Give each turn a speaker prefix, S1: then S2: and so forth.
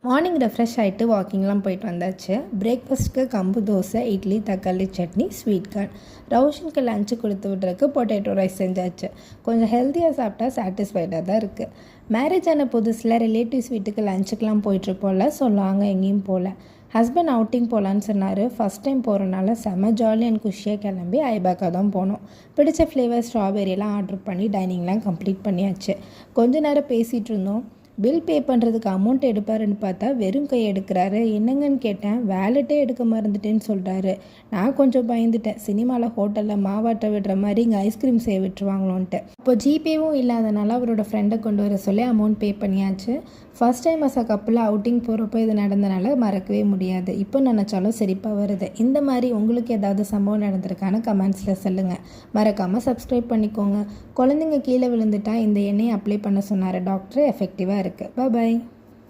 S1: Morning refresh ஆகிட்டு வாக்கிங்லாம் போயிட்டு வந்தாச்சு. பிரேக்ஃபாஸ்ட்டுக்கு கம்பு தோசை, இட்லி, தக்காளி சட்னி, ஸ்வீட் கார்ன். ரவுஷனுக்கு லஞ்சு கொடுத்து விட்றதுக்கு பொட்டேட்டோ ரைஸ் செஞ்சாச்சு. கொஞ்சம் ஹெல்த்தியாக சாப்பிட்டா சாட்டிஸ்ஃபைடாக தான் இருக்குது. மேரேஜ் ஆன புதுசில் ரிலேட்டிவ்ஸ் வீட்டுக்கு லஞ்சுக்கெலாம் போயிட்டுருப்போம்ல, ஸோ லாங்காக எங்கேயும் போகல. ஹஸ்பண்ட் அவுட்டிங் போகலான்னு சொன்னார். ஃபஸ்ட் டைம் போகிறனால செம ஜாலி அண்ட் குஷியாக கிளம்பி ஐபேக்காக தான் போனோம். பிடிச்ச ஃப்ளேவர் ஸ்ட்ராபெரியெல்லாம் ஆர்டர் பண்ணி டைனிங்லாம் கம்ப்ளீட் பண்ணியாச்சு. கொஞ்ச நேரம் பேசிகிட்டு இருந்தோம். பில் பே பண்ணுறதுக்கு அமௌண்ட் எடுப்பாருன்னு பார்த்தா வெறும் கை எடுக்கிறாரு. என்னங்கன்னு கேட்டேன். வேலெட்டே எடுக்க மறந்துட்டேன்னு சொல்கிறாரு. நான் கொஞ்சம் பயந்துட்டேன். சினிமாவில் ஹோட்டலில் மாவாட்ட விடுற மாதிரி இங்கே ஐஸ்கிரீம் செய்ய விட்டுருவாங்களோன்ட்டு. இப்போ ஜிபேவும் இல்லாதனால அவரோட ஃப்ரெண்டை கொண்டு வர சொல்லி அமௌண்ட் பே பண்ணியாச்சு. ஃபஸ்ட் டைம் அஸ் அ கப்பில் அவுட்டிங் போகிறப்போ இது நடந்தனால மறக்கவே முடியாது. இப்போ நினச்சாலும் சிரிப்பாக வருது. இந்த மாதிரி உங்களுக்கு ஏதாவது சம்பவம் நடந்திருக்கான்னு கமெண்ட்ஸில் சொல்லுங்கள். மறக்காமல் சப்ஸ்கிரைப் பண்ணிக்கோங்க. குழந்தைங்க கீழே விழுந்துட்டா இந்த எண்ணெயை அப்ளை பண்ண சொன்னார் டாக்டர். எஃபெக்டிவாக இருக்குது. பாய்.